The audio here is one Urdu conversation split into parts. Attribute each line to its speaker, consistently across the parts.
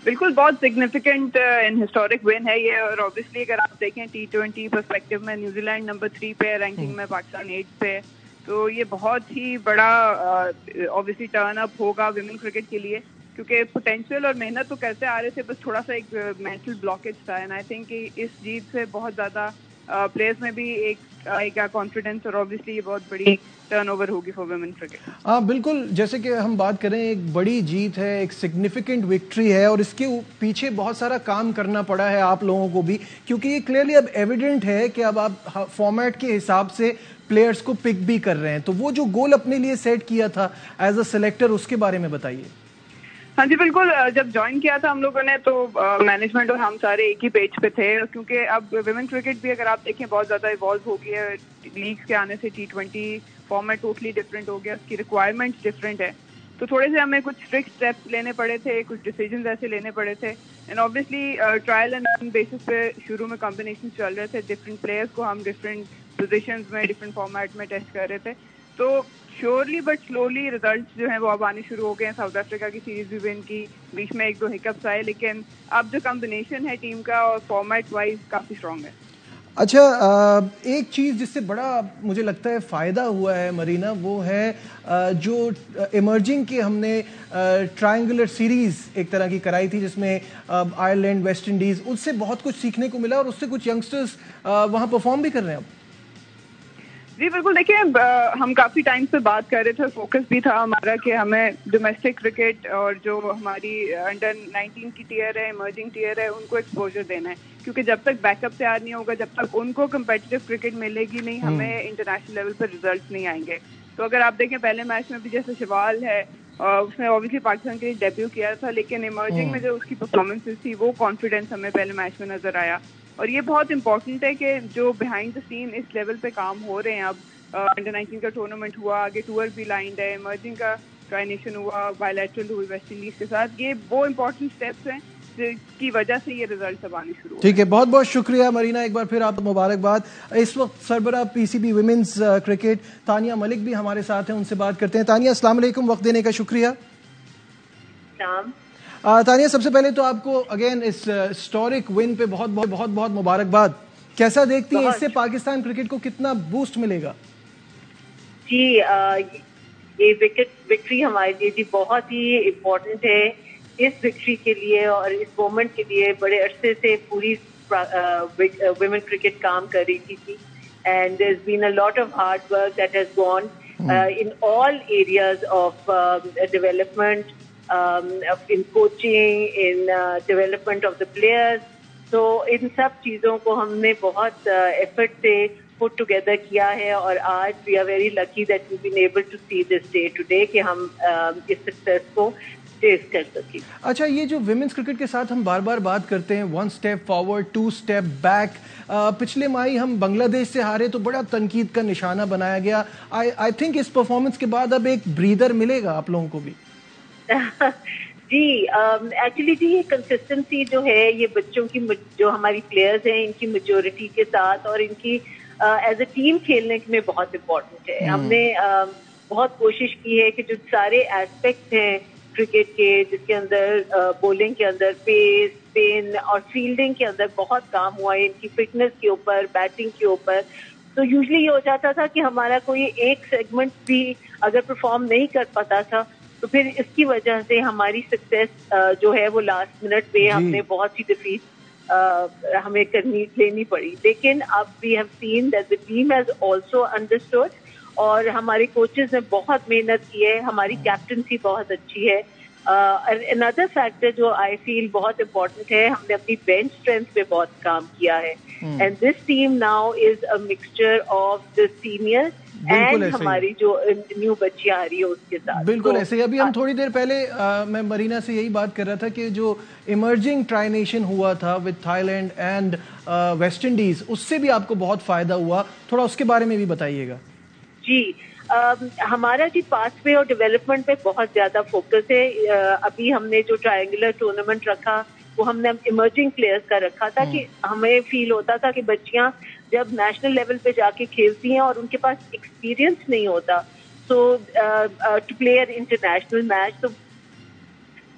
Speaker 1: بالکل بہت سگنیفیکنٹ ان ہسٹورک ون ہے یہ, اور اوبیسلی اگر آپ دیکھیں T20 پرسپیکٹو میں نیوزی لینڈ نمبر 3 پہ رینکنگ میں, پاکستان 8 پہ, تو یہ بہت ہی بڑا اوبیسلی ٹرن اپ ہوگا ویمن کرکٹ کے لیے, کیونکہ پوٹینشیل اور محنت تو کرتے آ رہے تھے, بس تھوڑا سا ایک مینٹل بلاکیج تھا. اینڈ آئی تھنک کہ اس جیت سے بہت زیادہ پلیئرز میں بھی ایک آئے گا کانفیڈینس, اور اوبیسلی یہ بہت بڑی ٹرن اوور ہوگی فار ویمن کرکٹ.
Speaker 2: ہاں بالکل, جیسے کہ ہم بات کریں ایک بڑی جیت ہے, ایک سگنیفیکنٹ وکٹری ہے, اور اس کے پیچھے بہت سارا کام کرنا پڑا ہے آپ لوگوں کو بھی, کیونکہ یہ کلیئرلی اب ایویڈنٹ ہے کہ اب آپ فارمیٹ کے حساب سے پلیئرز کو پک بھی کر رہے ہیں. تو وہ جو گول اپنے لیے سیٹ کیا تھا ایز اے سلیکٹر, اس کے بارے میں بتائیے.
Speaker 1: ہاں جی بالکل, جب جوائن کیا تھا ہم لوگوں نے تو مینجمنٹ اور ہم سارے ایک ہی پیج پہ تھے, کیونکہ اب ویمن کرکٹ بھی اگر آپ دیکھیں بہت زیادہ ایوالو ہو گئی ہے. لیگس کے آنے سے T20 فارمیٹ ٹوٹلی ڈفرینٹ ہو گیا, اس کی ریکوائرمنٹس ڈفرینٹ ہے, تو تھوڑے سے ہمیں کچھ اسٹرکٹ اسٹیپس لینے پڑے تھے, کچھ ڈیسیجنز ایسے لینے پڑے تھے. And obviously trial and earn basis پہ شروع میں کمبینیشن چل رہے تھے, ڈفرینٹ پلیئرس کو ہم ڈفرینٹ پوزیشنز میں ڈفرینٹ فارمیٹ میں ٹیسٹ کر رہے تھے. تو شیورلی بٹ سلولی ریزلٹس جو ہیں وہ اب آنے شروع ہو گئے ہیں. ساؤتھ افریقہ کی سیریز بھی ون کی, بیچ میں 1-2 ہکپس آئے, لیکن اب جو کمبینیشن ہے ٹیم کا اور فارمیٹ وائز کافی اسٹرانگ ہے.
Speaker 2: اچھا, ایک چیز جس سے بڑا مجھے لگتا ہے فائدہ ہوا ہے مرینا, وہ ہے جو ایمرجنگ کے ہم نے ٹرائنگولر سیریز ایک طرح کی کرائی تھی, جس میں آئرلینڈ, ویسٹ انڈیز, اس سے بہت کچھ سیکھنے کو ملا, اور اس سے کچھ ینگسٹرز وہاں پرفارم بھی کر رہے ہیں اب.
Speaker 1: جی بالکل, دیکھیں ہم کافی ٹائم سے بات کر رہے تھے, فوکس بھی تھا ہمارا کہ ہمیں ڈومیسٹک کرکٹ اور جو ہماری انڈر 19 کی ٹیئر ہے, ایمرجنگ ٹیئر ہے, ان کو ایکسپوجر دینا ہے, کیونکہ جب تک بیک اپ تیار نہیں ہوگا, جب تک ان کو کمپیٹیٹیو کرکٹ ملے گی نہیں, ہمیں انٹرنیشنل لیول پر ریزلٹس نہیں آئیں گے. تو اگر آپ دیکھیں پہلے میچ میں بھی جیسے شیوال ہے, اس نے اوبیسلی پاکستان کے لیے ڈیبیو کیا تھا, لیکن ایمرجنگ میں جو اس کی پرفارمنس تھی وہ کانفیڈینس ہمیں پہلے میچ میں نظر آیا. اور یہ بہت امپورٹنٹ ہے کہ جو behind the scene us level پہ کام ہو رہے ہیں. اب انڈر 19 کا ٹورنامنٹ ہوا, آگے ٹور بھی لائنڈ ہے, ایمرجنگ کا ٹرائنیشن ہوا, بائیلیٹرل ہوئی ویسٹ انڈیز کے ساتھ, یہ وہ امپورٹنٹ اسٹیپس ہیں جس کی وجہ سے یہ ریزلٹس اب آنے شروع.
Speaker 2: ٹھیک ہے, بہت بہت شکریہ مرینا, ایک بار پھر آپ کو مبارکباد. اس وقت سربراہ PCB ویمنز کرکٹ تانیہ ملک بھی ہمارے ساتھ ہیں, ان سے بات کرتے ہیں. تانیہ السلام علیکم, وقت دینے کا شکریہ. تانیہ, سب سے پہلے تو آپ کو اگین اس ہسٹورک ون پہ بہت بہت بہت بہت مبارکباد. کیسا دیکھتی ہیں, اس سے پاکستان کرکٹ کو کتنا بوسٹ ملے گا؟
Speaker 3: جی یہ وکٹری ہمارے لیے جی بہت ہی امپورٹنٹ ہے. اس وکٹری کے لیے اور اس مومنٹ کے لیے بڑے عرصے سے پوری ویمن کرکٹ کام کر رہی تھی, and there is been a lot of hard work that has gone in all areas of development, in coaching, in development of the players. تو ان سب چیزوں کو ہم نے بہت ایفرٹ سے پٹ ٹوگیدر کیا ہے, اور آج we are very lucky that we been able to see this day today کہ ہم اس سکسیس کو ٹیسٹ کر سکیں.
Speaker 2: اچھا, یہ جو ویمنس کرکٹ کے ساتھ ہم بار بار بات کرتے ہیں, 1 اسٹیپ فارورڈ 2 اسٹیپ بیک, پچھلے ماہ ہم بنگلہ دیش سے ہارے تو بڑا تنقید کا نشانہ بنایا گیا. آئی تھنک اس پرفارمنس کے بعد اب ایک بریدر ملے گا آپ لوگوں کو بھی.
Speaker 3: جی ایکچولی جی یہ کنسسٹنسی جو ہے یہ بچوں کی جو ہماری پلیئرز ہیں ان کی میجورٹی کے ساتھ اور ان کی ایز اے ٹیم کھیلنے میں بہت امپورٹنٹ ہے. ہم نے بہت کوشش کی ہے کہ جو سارے ایسپیکٹس ہیں کرکٹ کے, جس کے اندر بولنگ کے اندر پیس, اسپن اور فیلڈنگ کے اندر بہت کام ہوا ہے, ان کی فٹنس کے اوپر, بیٹنگ کے اوپر. تو یوزلی یہ ہو جاتا تھا کہ ہمارا کوئی ایک سیگمنٹ بھی اگر پرفارم نہیں کر پاتا تھا تو پھر اس کی وجہ سے ہماری سکسیس جو ہے وہ لاسٹ منٹ پہ ہم نے بہت سی ڈیفیٹ ہمیں لینی پڑی. لیکن اب we have seen that the team has also understood, اور ہمارے کوچز نے بہت محنت کی ہے, ہماری کیپٹنسی بہت اچھی ہے. another فیکٹر جو آئی فیل بہت امپورٹنٹ ہے, ہم نے اپنی بینچ اسٹرینتھ پہ بہت کام کیا ہے, and this team now is a mixture of the senior and ہماری جو نیو بچیاں آ رہی ہے اس کے ساتھ.
Speaker 2: بالکل ایسے ہی. ابھی ہم تھوڑی دیر پہلے میں مرینا سے یہی بات کر رہا تھا کہ جو ایمرجنگ ٹرائنیشن ہوا تھا with Thailand and West Indies, اس سے بھی آپ کو بہت فائدہ ہوا, تھوڑا اس کے بارے میں بھی بتائیے گا.
Speaker 3: جی ہمارا جی پاس وے اور ڈیولپمنٹ پہ بہت زیادہ فوکس ہے. ابھی ہم نے جو ٹرائنگولر ٹورنامنٹ رکھا وہ ہم نے ایمرجنگ پلیئرز کا رکھا تھا کہ ہمیں فیل ہوتا تھا کہ بچیاں جب نیشنل لیول پہ جا کے کھیلتی ہیں اور ان کے پاس ایکسپیرینس نہیں ہوتا so to play an international match,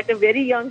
Speaker 3: at a very young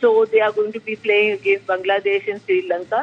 Speaker 3: So they are going to be playing against Bangladesh and Sri Lanka.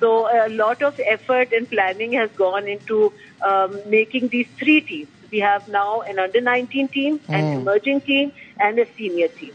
Speaker 3: So a lot of effort and planning has gone into making these 3 teams. We have now an under-19 team, an emerging team and a senior team.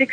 Speaker 3: 6